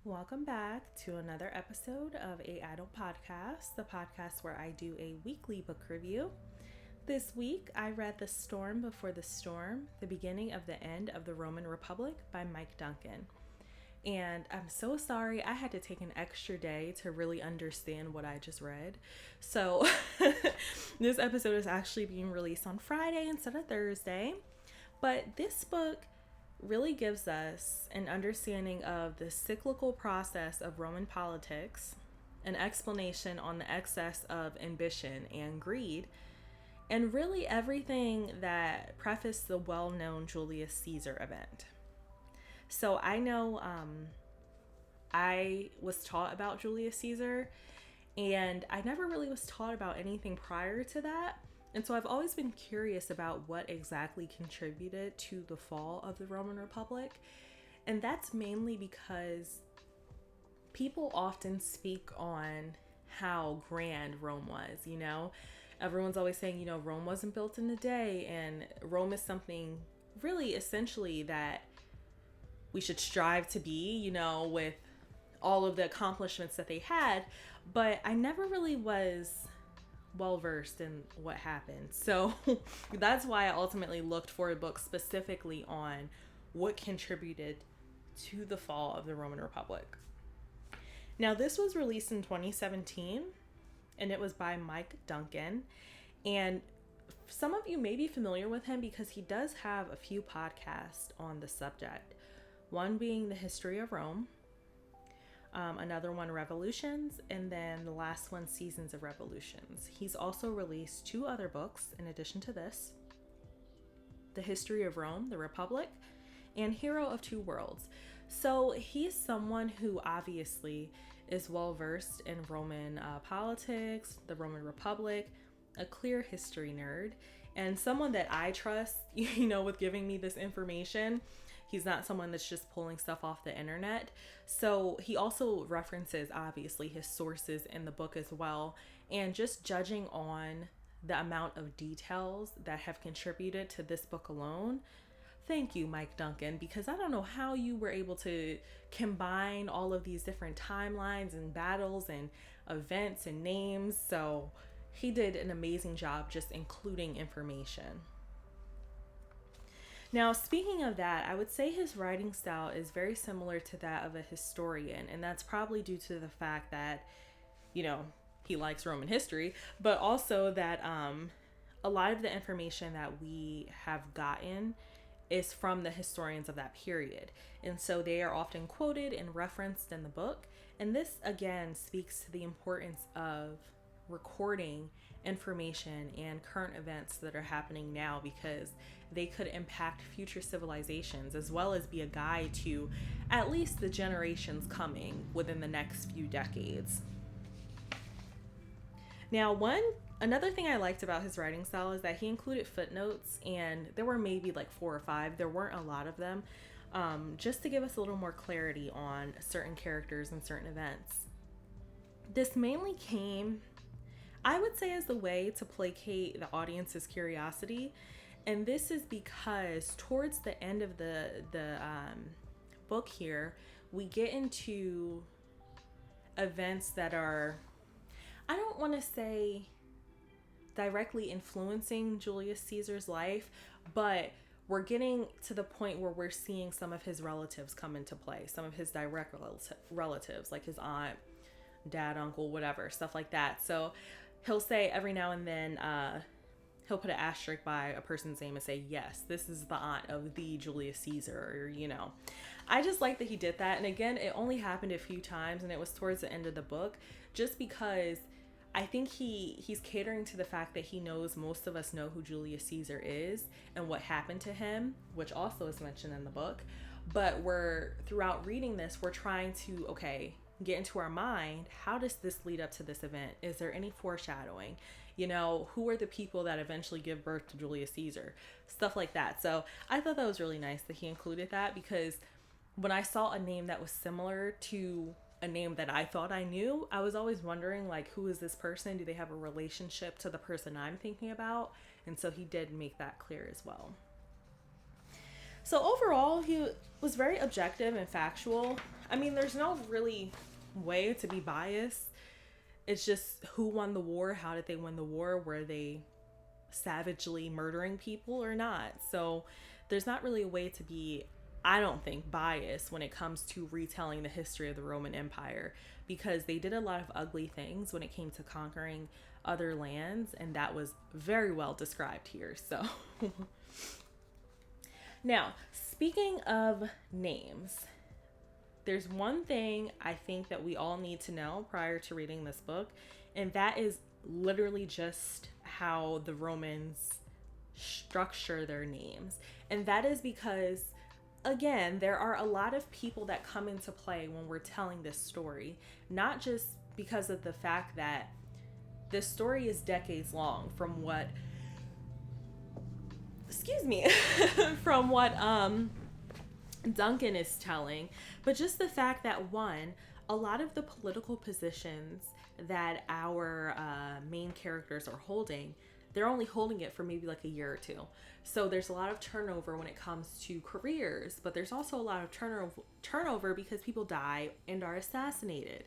Welcome back to another episode of A.IdlePodcast, the podcast where I do a weekly book review. This week, I read The Storm Before the Storm, The Beginning of the End of the Roman Republic by Mike Duncan. And I'm so sorry I had to take an extra day to really understand what I just read. So this episode is actually being released on Friday instead of Thursday. But this book really gives us an understanding of the cyclical process of Roman politics, an explanation on the excess of ambition and greed, and really everything that prefaced the well-known Julius Caesar event. So I know I was taught about Julius Caesar, and I never really was taught about anything prior to that. And so I've always been curious about what exactly contributed to the fall of the Roman Republic. And that's mainly because people often speak on how grand Rome was, Everyone's always saying, Rome wasn't built in a day, and Rome is something really essentially that we should strive to be, with all of the accomplishments that they had. But I never really was well versed in what happened. So that's why I ultimately looked for a book specifically on what contributed to the fall of the Roman Republic. Now, this was released in 2017 and it was by Mike Duncan. And some of you may be familiar with him because he does have a few podcasts on the subject. One being The History of Rome, another one Revolutions, and then the last one Seasons of Revolutions. He's also released 2 other books in addition to this: The History of Rome, The Republic, and Hero of Two Worlds. So he's someone who obviously is well versed in Roman politics, the Roman Republic, a clear history nerd, and someone that I trust, with giving me this information. He's not someone that's just pulling stuff off the internet. So he also references, obviously, his sources in the book as well. And just judging on the amount of details that have contributed to this book alone, thank you, Mike Duncan, because I don't know how you were able to combine all of these different timelines and battles and events and names. So he did an amazing job just including information. Now, speaking of that, I would say his writing style is very similar to that of a historian, and that's probably due to the fact that, he likes Roman history, but also that a lot of the information that we have gotten is from the historians of that period. And so they are often quoted and referenced in the book. And this, again, speaks to the importance of recording information and current events that are happening now, because they could impact future civilizations as well as be a guide to at least the generations coming within the next few decades. Now, another thing I liked about his writing style is that he included footnotes, and there were maybe like 4 or 5. There weren't a lot of them, just to give us a little more clarity on certain characters and certain events. This mainly came, I would say, as a way to placate the audience's curiosity. And this is because towards the end of the book here, we get into events that are, I don't want to say directly influencing Julius Caesar's life, but we're getting to the point where we're seeing some of his relatives come into play, some of his direct relatives, like his aunt, dad, uncle, whatever, stuff like that. So he'll say every now and then, he'll put an asterisk by a person's name and say, yes, this is the aunt of the Julius Caesar, or, I just like that he did that. And again, it only happened a few times, and it was towards the end of the book, just because I think he's catering to the fact that he knows most of us know who Julius Caesar is and what happened to him, which also is mentioned in the book. But throughout reading this, we're trying to, get into our mind, how does this lead up to this event? Is there any foreshadowing? Who are the people that eventually give birth to Julius Caesar? Stuff like that. So I thought that was really nice that he included that, because when I saw a name that was similar to a name that I thought I knew, I was always wondering, who is this person? Do they have a relationship to the person I'm thinking about? And so he did make that clear as well. So overall, he was very objective and factual. I mean, there's no really way to be biased. It's just who won the war, how did they win the war, were they savagely murdering people or not? So there's not really a way to be, I don't think, biased when it comes to retelling the history of the Roman Empire, because they did a lot of ugly things when it came to conquering other lands, and that was very well described here. So now, speaking of names, there's one thing I think that we all need to know prior to reading this book, and that is literally just how the Romans structure their names. And that is because, again, there are a lot of people that come into play when we're telling this story, not just because of the fact that this story is decades long from what from what Duncan is telling, but just the fact that, one, a lot of the political positions that our main characters are holding, they're only holding it for maybe like a year or two. So there's a lot of turnover when it comes to careers, but there's also a lot of turnover because people die and are assassinated.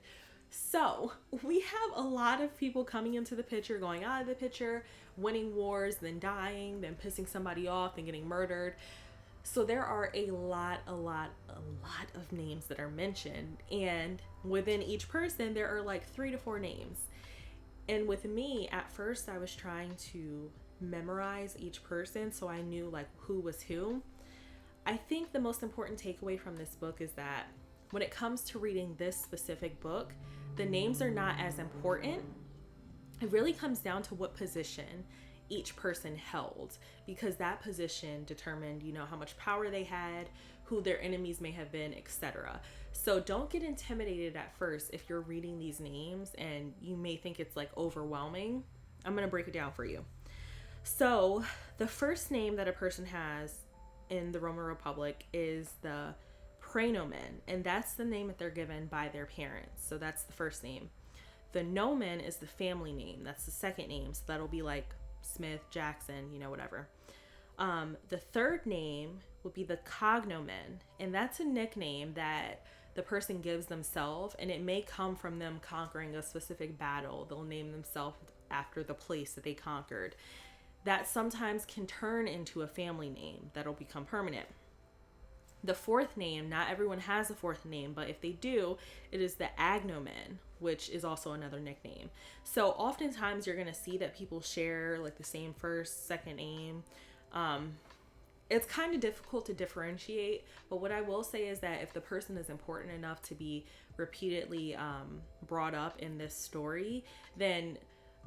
So we have a lot of people coming into the picture, going out of the picture, winning wars, then dying, then pissing somebody off, then getting murdered. So there are a lot of names that are mentioned, and within each person there are like 3 to 4 names. And with me, at first I was trying to memorize each person so I knew like who was who. I think the most important takeaway from this book is that when it comes to reading this specific book, the names are not as important. It really comes down to what position each person held, because that position determined, how much power they had, who their enemies may have been, etc. So don't get intimidated at first if you're reading these names and you may think it's like overwhelming. I'm going to break it down for you. So the first name that a person has in the Roman Republic is the praenomen, and that's the name that they're given by their parents. So that's the first name. The nomen is the family name. That's the second name. So that'll be like Smith, Jackson, whatever. The third name would be the cognomen, and that's a nickname that the person gives themselves, and it may come from them conquering a specific battle. They'll name themselves after the place that they conquered. That sometimes can turn into a family name that'll become permanent. The fourth name, not everyone has a fourth name, but if they do, it is the agnomen, which is also another nickname. So oftentimes you're going to see that people share like the same first, second name. It's kind of difficult to differentiate, but what I will say is that if the person is important enough to be repeatedly brought up in this story, then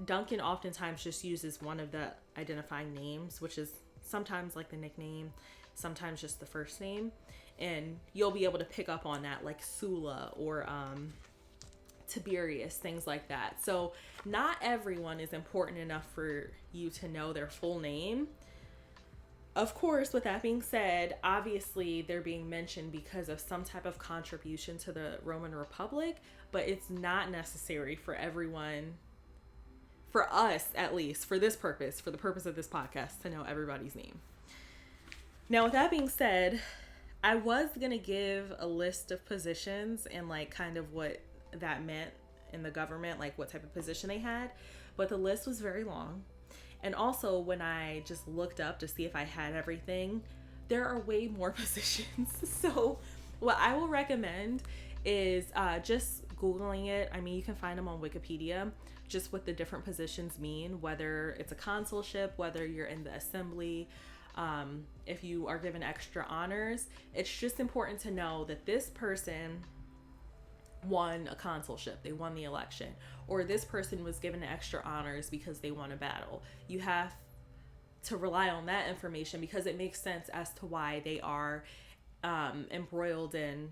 Duncan oftentimes just uses one of the identifying names, which is sometimes like the nickname, sometimes just the first name, and you'll be able to pick up on that, like Sulla or Tiberius, things like that. So not everyone is important enough for you to know their full name. Of course, with that being said, obviously they're being mentioned because of some type of contribution to the Roman Republic, but it's not necessary for everyone, for us at least, for this purpose, for the purpose of this podcast, to know everybody's name. Now, with that being said, I was going to give a list of positions and like kind of what that meant in the government, like what type of position they had, but the list was very long. And also when I just looked up to see if I had everything, there are way more positions. So what I will recommend is just Googling it. I mean, you can find them on Wikipedia, just what the different positions mean, whether it's a consulship, whether you're in the assembly, if you are given extra honors. It's just important to know that this person won a consulship, they won the election, or this person was given extra honors because they won a battle. You have to rely on that information because it makes sense as to why they are embroiled in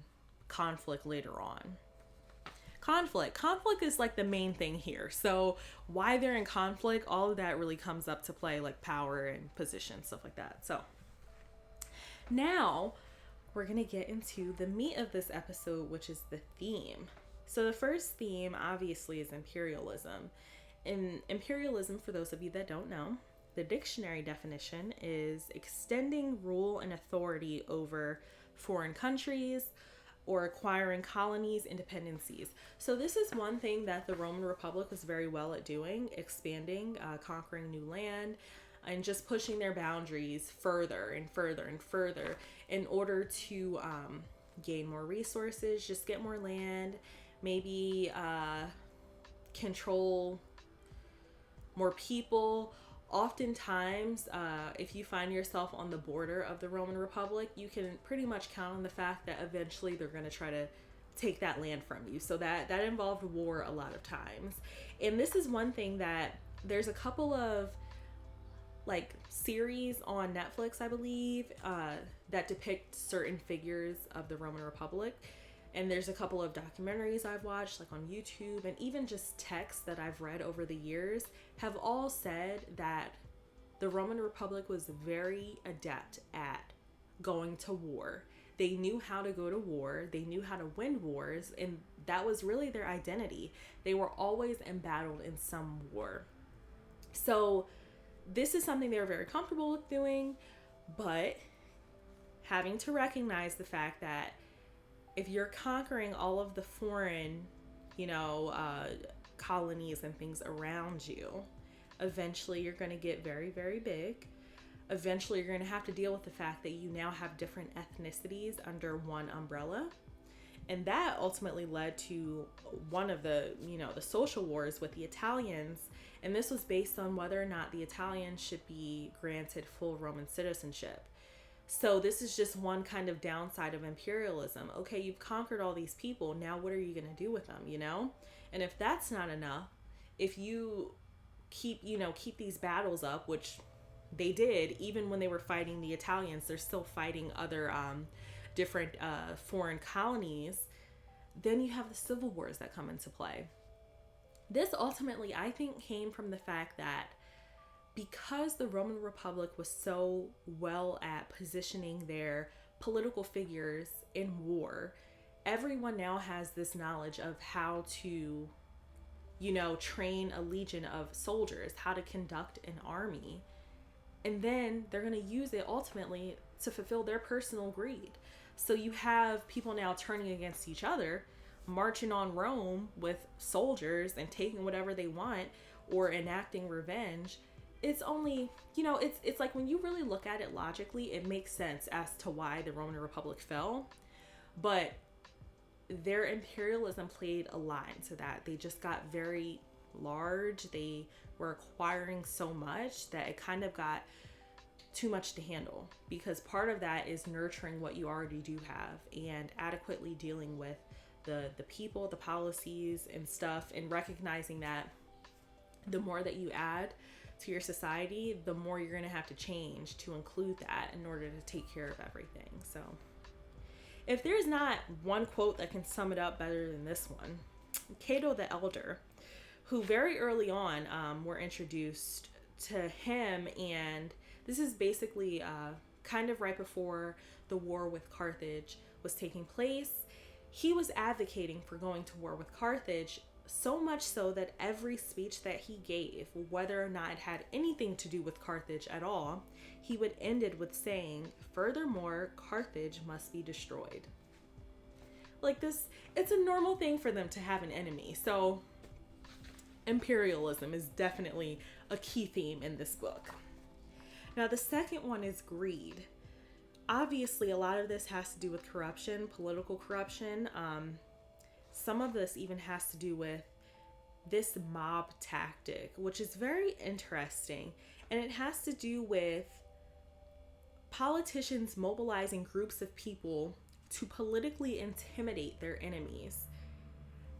conflict later on. Conflict is like the main thing here. So why they're in conflict, all of that really comes up to play, like power and position, stuff like that. So now we're going to get into the meat of this episode, which is the theme. So the first theme obviously is imperialism. And imperialism, for those of you that don't know, The dictionary definition is extending rule and authority over foreign countries or acquiring colonies and dependencies. So this is one thing that the Roman Republic was very well at doing, expanding, conquering new land, and just pushing their boundaries further and further and further in order to gain more resources, just get more land, maybe control more people. Oftentimes, if you find yourself on the border of the Roman Republic, you can pretty much count on the fact that eventually they're going to try to take that land from you. So that involved war a lot of times. And this is one thing that there's a couple of like series on Netflix, I believe, that depict certain figures of the Roman Republic. And there's a couple of documentaries I've watched, like on YouTube, and even just texts that I've read over the years have all said that the Roman Republic was very adept at going to war. They knew how to go to war. They knew how to win wars. And that was really their identity. They were always embattled in some war. So this is something they were very comfortable with doing, but having to recognize the fact that if you're conquering all of the foreign, colonies and things around you, eventually you're going to get very, very big. Eventually you're going to have to deal with the fact that you now have different ethnicities under one umbrella. And that ultimately led to one of the social wars with the Italians. And this was based on whether or not the Italians should be granted full Roman citizenship. So this is just one kind of downside of imperialism. Okay, you've conquered all these people. Now what are you going to do with them, And if that's not enough, if you keep these battles up, which they did, even when they were fighting the Italians, they're still fighting other different foreign colonies, then you have the civil wars that come into play. This ultimately, I think, came from the fact that because the Roman Republic was so well at positioning their political figures in war, everyone now has this knowledge of how to, train a legion of soldiers, how to conduct an army. And then they're going to use it ultimately to fulfill their personal greed. So you have people now turning against each other, marching on Rome with soldiers and taking whatever they want or enacting revenge. It's only, it's like when you really look at it logically, it makes sense as to why the Roman Republic fell. But their imperialism played a lot into that. They just got very large. They were acquiring so much that it kind of got too much to handle, because part of that is nurturing what you already do have and adequately dealing with the people, the policies and stuff, and recognizing that the more that you add to your society, the more you're going to have to change to include that in order to take care of everything. So if there's not one quote that can sum it up better than this one, Cato the Elder, who very early on were introduced to him, and this is basically kind of right before the war with Carthage was taking place. He was advocating for going to war with Carthage, so much so that every speech that he gave, whether or not it had anything to do with Carthage at all, he would end it with saying, "Furthermore, Carthage must be destroyed." Like this, it's a normal thing for them to have an enemy. So imperialism is definitely a key theme in this book. Now, the second one is greed. Obviously, a lot of this has to do with corruption, political corruption. Some of this even has to do with this mob tactic, which is very interesting. And it has to do with politicians mobilizing groups of people to politically intimidate their enemies.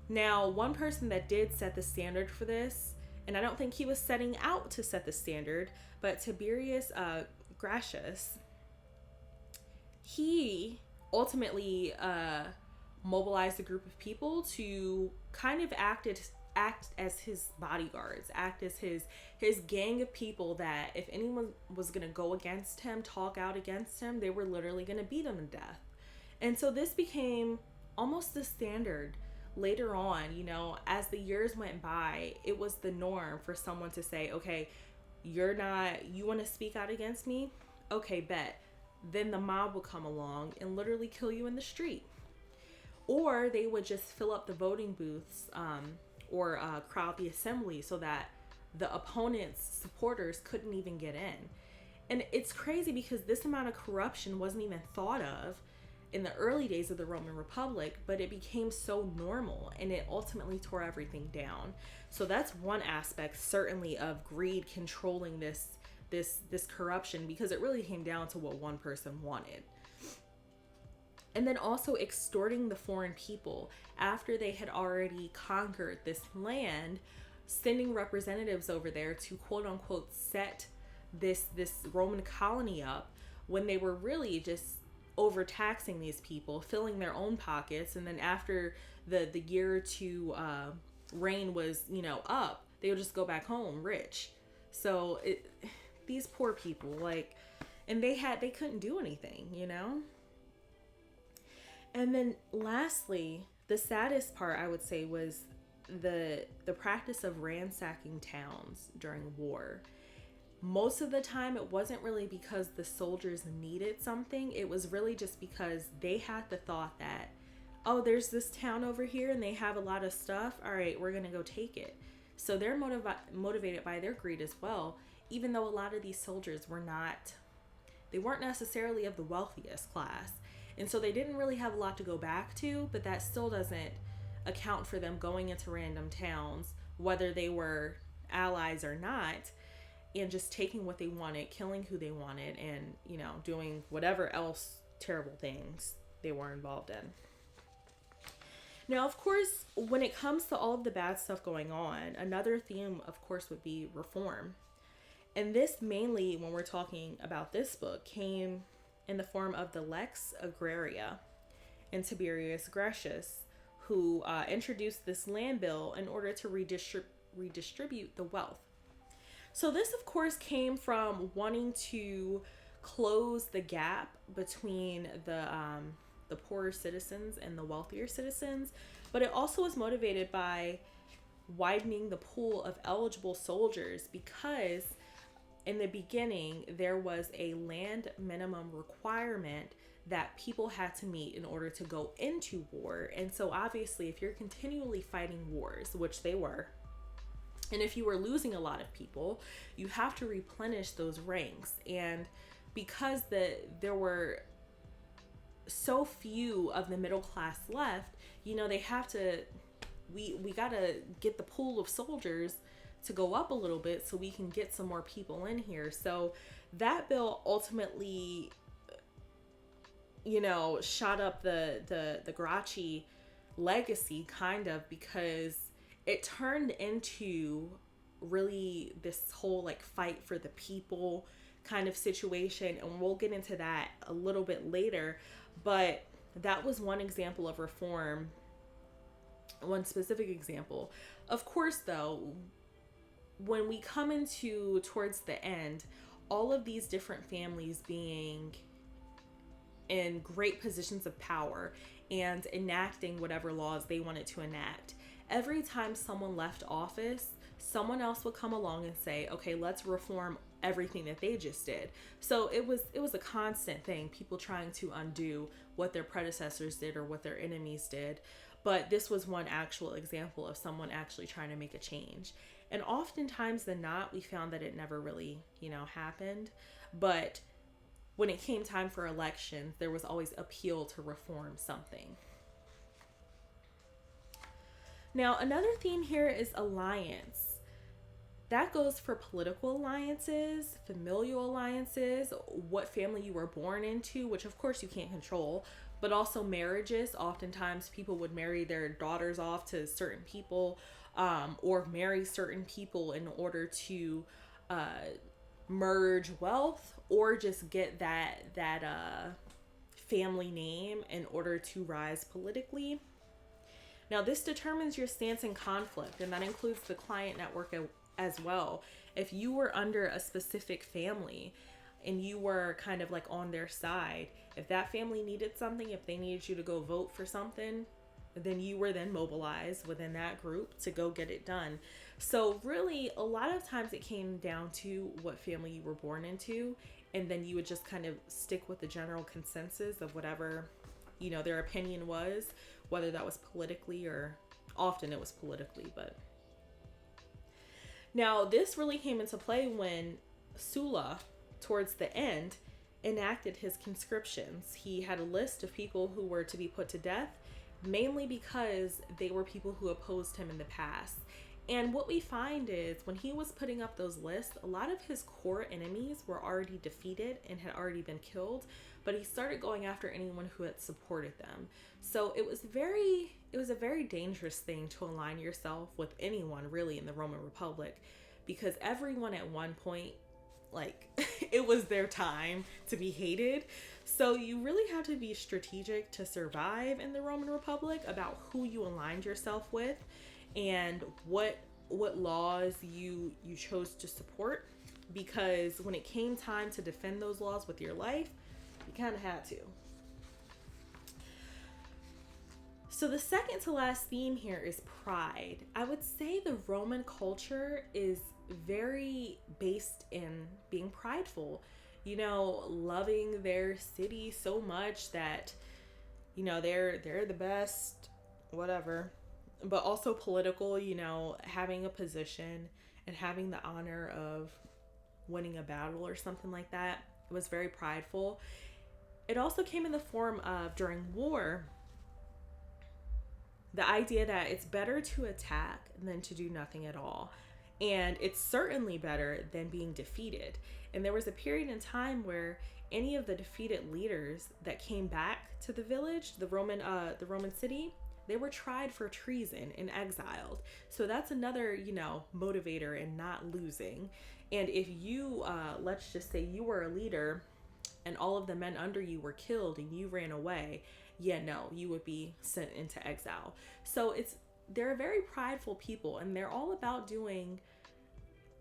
Now, one person that did set the standard for this, and I don't think he was setting out to set the standard, but Tiberius Gracchus, he ultimately mobilized a group of people to kind of act as his bodyguards, act as his gang of people that if anyone was going to go against him, talk out against him, they were literally going to beat him to death. And so this became almost the standard later on. As the years went by, it was the norm for someone to say, okay, You want to speak out against me? Okay, bet. Then the mob would come along and literally kill you in the street. Or they would just fill up the voting booths, or crowd the assembly so that the opponent's supporters couldn't even get in. And it's crazy because this amount of corruption wasn't even thought of in the early days of the Roman Republic, but it became so normal and it ultimately tore everything down. So that's one aspect, certainly, of greed controlling this corruption, because it really came down to what one person wanted. And then also extorting the foreign people after they had already conquered this land, sending representatives over there to quote unquote set this Roman colony up, when they were really just overtaxing these people, filling their own pockets. And then after the year or two reign was, up, they would just go back home rich. So these poor people, and they couldn't do anything, And then lastly, the saddest part, I would say, was the practice of ransacking towns during war. Most of the time, it wasn't really because the soldiers needed something. It was really just because they had the thought that, oh, there's this town over here and they have a lot of stuff. All right, we're going to go take it. So they're motivated by their greed as well, even though a lot of these soldiers weren't necessarily of the wealthiest class. And so they didn't really have a lot to go back to, but that still doesn't account for them going into random towns, whether they were allies or not, and just taking what they wanted, killing who they wanted, and, doing whatever else terrible things they were involved in. Now, of course, when it comes to all of the bad stuff going on, another theme, of course, would be reform. And this mainly, when we're talking about this book, came in the form of the Lex Agraria and Tiberius Gracchus, who introduced this land bill in order to redistribute the wealth. So this, of course, came from wanting to close the gap between the poorer citizens and the wealthier citizens, but it also was motivated by widening the pool of eligible soldiers, because in the beginning there was a land minimum requirement that people had to meet in order to go into war. And so obviously, if you're continually fighting wars, which they were, and if you were losing a lot of people, you have to replenish those ranks. And because there were so few of the middle class left, they have to, we got to get the pool of soldiers to go up a little bit so we can get some more people in here. So that bill ultimately, shot up the Gracchi legacy, kind of, because it turned into really this whole fight for the people kind of situation. And we'll get into that a little bit later. But that was one example of reform, one specific example. Of course, though, when we come into towards the end, all of these different families being in great positions of power and enacting whatever laws they wanted to enact, every time someone left office, someone else would come along and say, okay, let's reform everything that they just did. So it was a constant thing, people trying to undo what their predecessors did or what their enemies did. But this was one actual example of someone actually trying to make a change. And oftentimes than not, we found that it never really, happened. But when it came time for elections, there was always appeal to reform something. Now, another theme here is alliance. That goes for political alliances, familial alliances, what family you were born into, which of course you can't control, but also marriages. Oftentimes people would marry their daughters off to certain people, or marry certain people in order to merge wealth, or just get that family name in order to rise politically. Now, this determines your stance in conflict, and that includes the client network as well. If you were under a specific family and you were kind of on their side, if that family needed something, if they needed you to go vote for something, then you were then mobilized within that group to go get it done. So really, a lot of times it came down to what family you were born into, and then you would just kind of stick with the general consensus of whatever, their opinion was, whether that was politically, or often it was politically. But now this really came into play when Sulla, towards the end, enacted his conscriptions. He had a list of people who were to be put to death, mainly because they were people who opposed him in the past. And what we find is when he was putting up those lists, a lot of his core enemies were already defeated and had already been killed, but he started going after anyone who had supported them. So it was a very dangerous thing to align yourself with anyone really in the Roman Republic, because everyone at one point, it was their time to be hated. So you really have to be strategic to survive in the Roman Republic about who you aligned yourself with and what laws you chose to support, because when it came time to defend those laws with your life, you kind of had to. So the second to last theme here is pride. I would say the Roman culture is very based in being prideful, loving their city so much that, they're the best, whatever, but also political, having a position and having the honor of winning a battle or something like that. It was very prideful. It also came in the form of, during war, the idea that it's better to attack than to do nothing at all. And it's certainly better than being defeated. And there was a period in time where any of the defeated leaders that came back to the village, the Roman city, they were tried for treason and exiled. So that's another, motivator in not losing. And if you, let's just say you were a leader and all of the men under you were killed and you ran away, you would be sent into exile. So they're a very prideful people, and they're all about doing,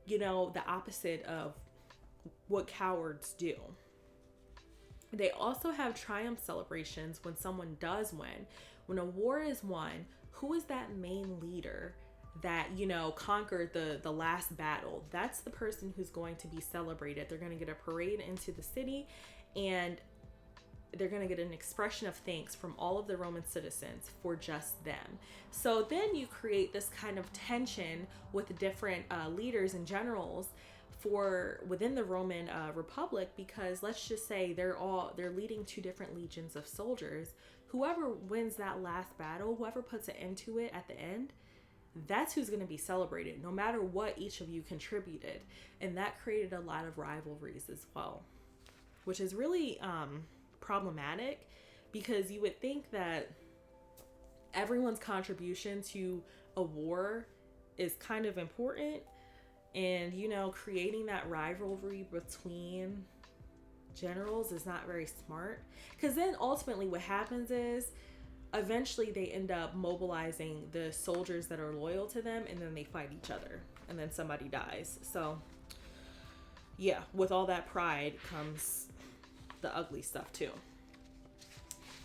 the opposite of what cowards do. They also have triumph celebrations when someone does win. When a war is won, who is that main leader that, conquered the last battle? That's the person who's going to be celebrated. They're going to get a parade into the city, and they're going to get an expression of thanks from all of the Roman citizens for just them. So then you create this kind of tension with different leaders and generals within the Roman Republic, because let's just say they're leading two different legions of soldiers. Whoever wins that last battle, whoever puts an end to it at the end, that's who's going to be celebrated, no matter what each of you contributed. And that created a lot of rivalries as well, which is really problematic, because you would think that everyone's contribution to a war is kind of important, and creating that rivalry between generals is not very smart, because then ultimately what happens is eventually they end up mobilizing the soldiers that are loyal to them, and then they fight each other, and then somebody dies. So with all that pride comes the ugly stuff too.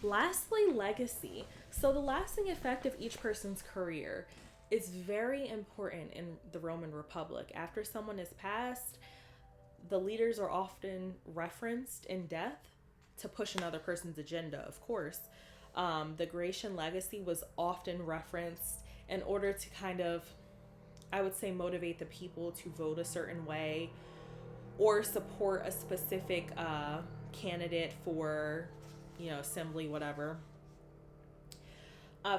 Lastly, legacy. So the lasting effect of each person's career is very important in the Roman Republic. After someone is passed, the leaders are often referenced in death to push another person's agenda, of course. The Grecian legacy was often referenced in order to kind of, I would say, motivate the people to vote a certain way or support a specific candidate for, assembly, whatever.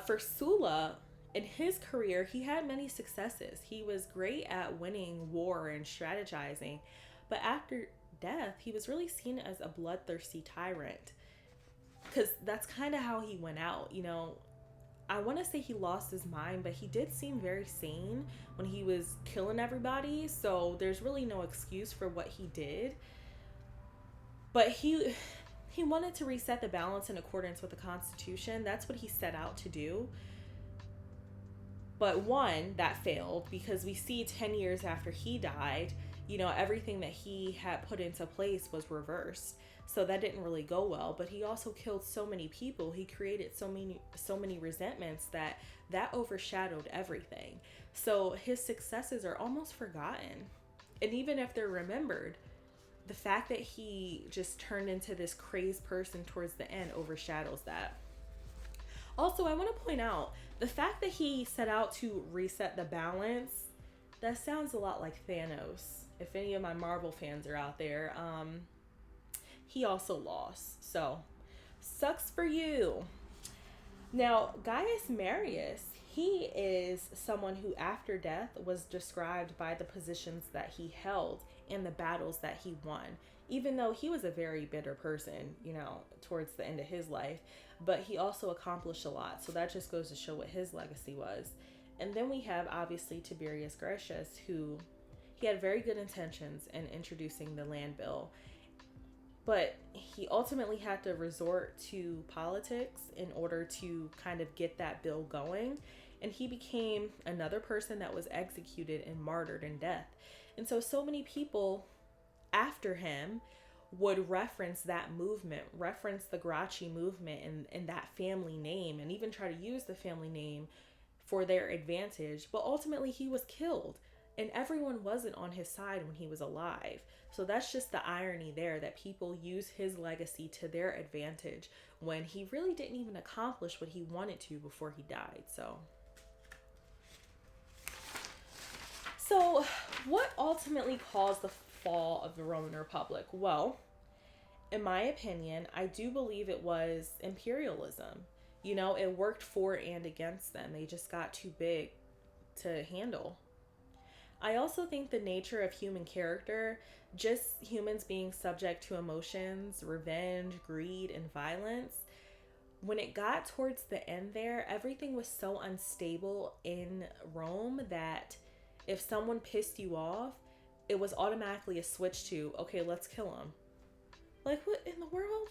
For Sulla, in his career, he had many successes. He was great at winning war and strategizing, but after death, he was really seen as a bloodthirsty tyrant, because that's kind of how he went out. I want to say he lost his mind, but he did seem very sane when he was killing everybody, so there's really no excuse for what he did. But he wanted to reset the balance in accordance with the Constitution. That's what he set out to do. But one, that failed, because we see 10 years after he died, everything that he had put into place was reversed. So that didn't really go well, but he also killed so many people. He created so many resentments that overshadowed everything. So his successes are almost forgotten. And even if they're remembered, the fact that he just turned into this crazed person towards the end overshadows that. Also, I want to point out the fact that he set out to reset the balance, that sounds a lot like Thanos. If any of my Marvel fans are out there, he also lost. So, sucks for you. Now, Gaius Marius, he is someone who after death was described by the positions that he held and the battles that he won, even though he was a very bitter person, towards the end of his life, but he also accomplished a lot. So that just goes to show what his legacy was. And then we have obviously Tiberius Gracchus, who he had very good intentions in introducing the land bill, but he ultimately had to resort to politics in order to kind of get that bill going. And he became another person that was executed and martyred in death. And so many people after him would reference that movement, reference the Gracchi movement and that family name, and even try to use the family name for their advantage. But ultimately he was killed, and everyone wasn't on his side when he was alive. So that's just the irony there, that people use his legacy to their advantage when he really didn't even accomplish what he wanted to before he died. So what ultimately caused the fall of the Roman Republic? Well, in my opinion, I do believe it was imperialism. It worked for and against them. They just got too big to handle. I also think the nature of human character, just humans being subject to emotions, revenge, greed, and violence, when it got towards the end there, everything was so unstable in Rome that if someone pissed you off, it was automatically a switch to, okay, let's kill him. Like, what in the world?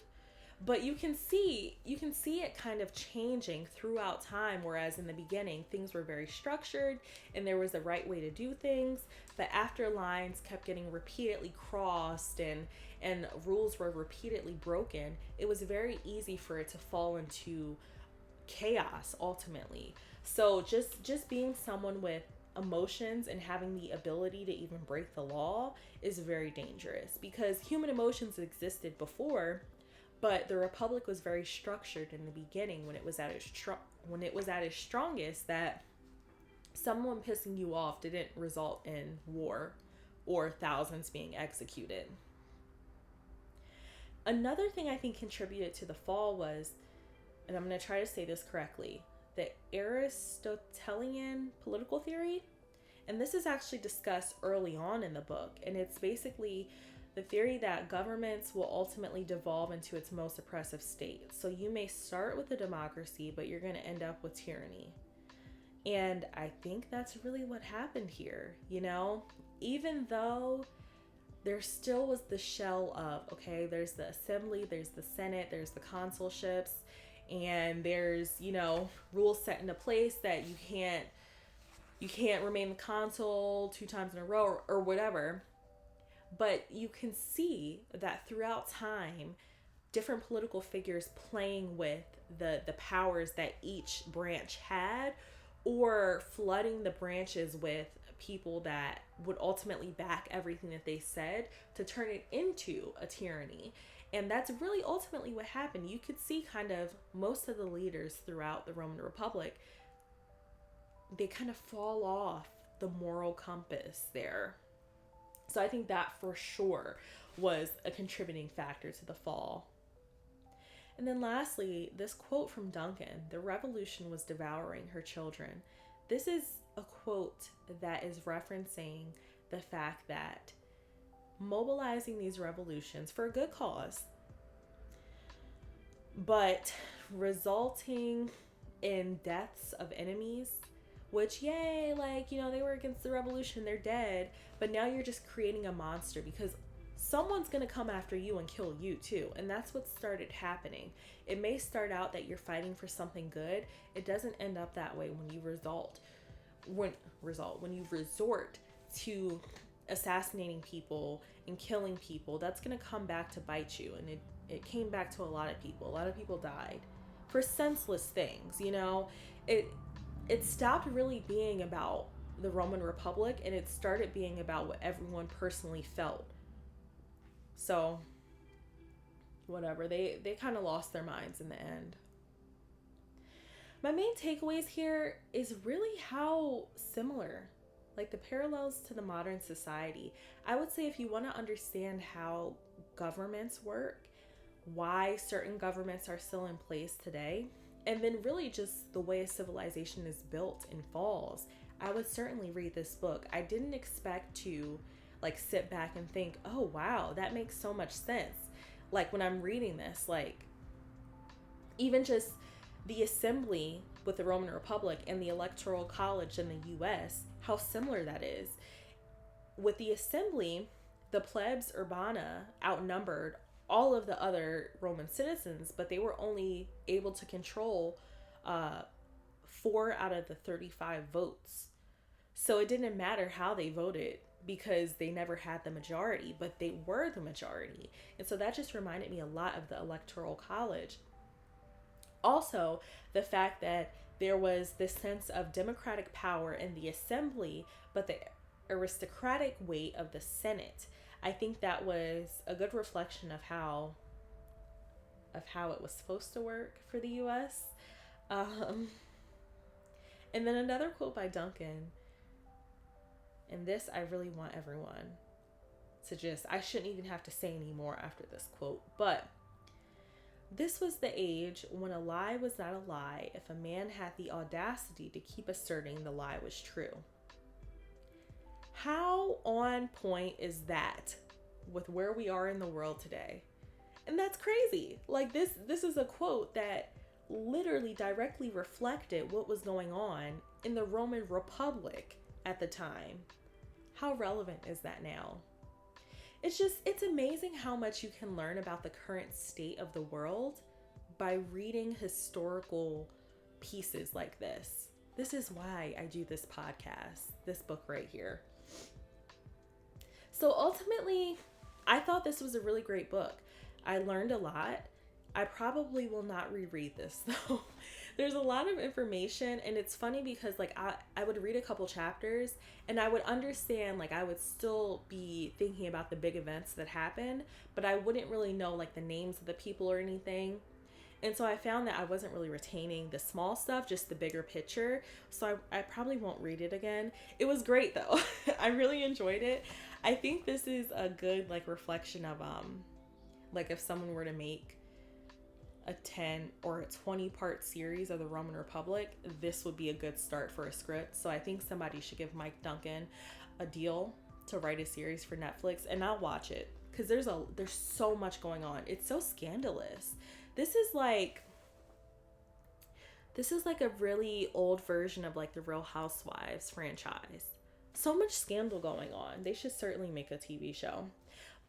But you can see it kind of changing throughout time, whereas in the beginning, things were very structured and there was a right way to do things. But after lines kept getting repeatedly crossed and rules were repeatedly broken, it was very easy for it to fall into chaos ultimately. So just being someone with emotions and having the ability to even break the law is very dangerous, because human emotions existed before, but the Republic was very structured in the beginning when it was at its strongest, that someone pissing you off didn't result in war or thousands being executed. Another thing I think contributed to the fall was, and I'm going to try to say this correctly, the Aristotelian political theory. And this is actually discussed early on in the book. And it's basically the theory that governments will ultimately devolve into its most oppressive state. So you may start with a democracy, but you're going to end up with tyranny. And I think that's really what happened here. Even though there still was the shell of, okay, there's the assembly, there's the Senate, there's the consulships, and there's, rules set into place that you can't remain the consul 2 times in a row or whatever. But you can see that throughout time, different political figures playing with the powers that each branch had, or flooding the branches with people that would ultimately back everything that they said to turn it into a tyranny. And that's really ultimately what happened. You could see kind of most of the leaders throughout the Roman Republic, they kind of fall off the moral compass there. So I think that for sure was a contributing factor to the fall. And then lastly, this quote from Duncan, "The revolution was devouring her children." This is a quote that is referencing the fact that mobilizing these revolutions for a good cause, but resulting in deaths of enemies, which, yay, they were against the revolution, they're dead, but now you're just creating a monster because someone's going to come after you and kill you too. And that's what started happening. It may start out that you're fighting for something good. It doesn't end up that way when you resort to assassinating people and killing people, that's going to come back to bite you. And it came back to a lot of people. A lot of people died for senseless things, you know. It stopped really being about the Roman Republic, and it started being about what everyone personally felt. So whatever, they kind of lost their minds in the end. My main takeaways here is really how similar, like the parallels to the modern society. I would say if you want to understand how governments work, why certain governments are still in place today, and then really just the way a civilization is built and falls, I would certainly read this book. I didn't expect to like sit back and think, oh wow, that makes so much sense. Like when I'm reading this, like even just the assembly with the Roman Republic and the Electoral College in the US, how similar that is. With the assembly, the plebs urbana outnumbered all of the other Roman citizens, but they were only able to control 4 out of the 35 votes. So it didn't matter how they voted because they never had the majority, but they were the majority. And so that just reminded me a lot of the Electoral College. Also, the fact that there was this sense of democratic power in the assembly, but the aristocratic weight of the Senate. I think that was a good reflection of how it was supposed to work for the US. And then another quote by Duncan, and this I really want everyone to just, I shouldn't even have to say any more after this quote, but this was the age when a lie was not a lie if a man had the audacity to keep asserting the lie was true. How on point is that with where we are in the world today? And that's crazy. Like this is a quote that literally directly reflected what was going on in the Roman Republic at the time. How relevant is that now? It's amazing how much you can learn about the current state of the world by reading historical pieces like this. This is why I do this podcast, this book right here. So ultimately, I thought this was a really great book. I learned a lot. I probably will not reread this though. There's a lot of information, and it's funny because like I would read a couple chapters and I would understand, like I would still be thinking about the big events that happened, but I wouldn't really know like the names of the people or anything. And so I found that I wasn't really retaining the small stuff, just the bigger picture. So I probably won't read it again. It was great though. I really enjoyed it. I think this is a good like reflection of like if someone were to make a 10 or a 20 part series of the Roman Republic, this would be a good start for a script. So I think somebody should give Mike Duncan a deal to write a series for Netflix, and I'll watch it because there's so much going on. It's so scandalous. This is like a really old version of like the Real Housewives franchise. So much scandal going on. They should certainly make a TV show.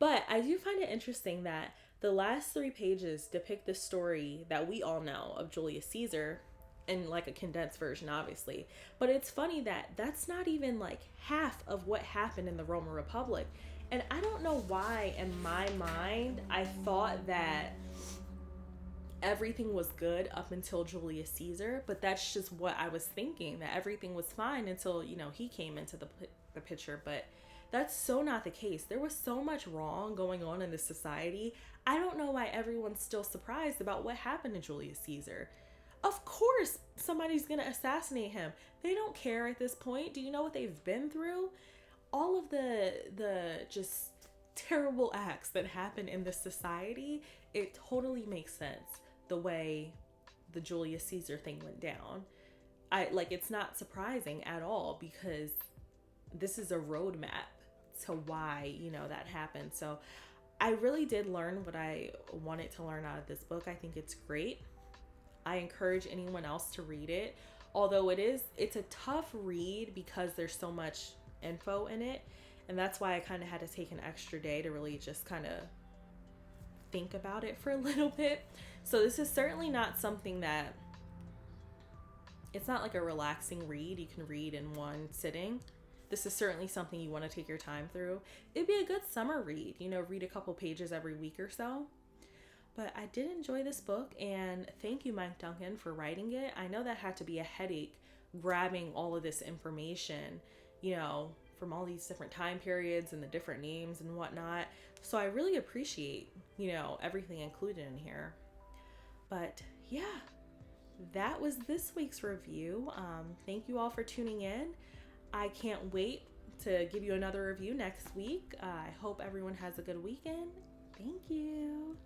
But I do find it interesting that the last 3 pages depict the story that we all know of Julius Caesar in like a condensed version, obviously. But it's funny that that's not even like half of what happened in the Roman Republic. And I don't know why in my mind I thought that everything was good up until Julius Caesar, but that's just what I was thinking, that everything was fine until, you know, he came into the picture. But that's so not the case. There was so much wrong going on in this society. I don't know why everyone's still surprised about what happened to Julius Caesar. Of course, somebody's going to assassinate him. They don't care at this point. Do you know what they've been through? All of the just terrible acts that happen in this society, it totally makes sense the way the Julius Caesar thing went down. It's not surprising at all because this is a roadmap to why, you know, that happened. So I really did learn what I wanted to learn out of this book. I think it's great. I encourage anyone else to read it. Although it's a tough read because there's so much info in it. And that's why I kind of had to take an extra day to really just kind of think about it for a little bit. So this is certainly not something that, it's not like a relaxing read you can read in one sitting. this is certainly something you want to take your time through. It'd be a good summer read, read a couple pages every week or so. But I did enjoy this book, and thank you, Mike Duncan, for writing it. I know that had to be a headache grabbing all of this information, from all these different time periods and the different names and whatnot. So I really appreciate, everything included in here. But yeah, that was this week's review. Thank you all for tuning in. I can't wait to give you another review next week. I hope everyone has a good weekend. Thank you.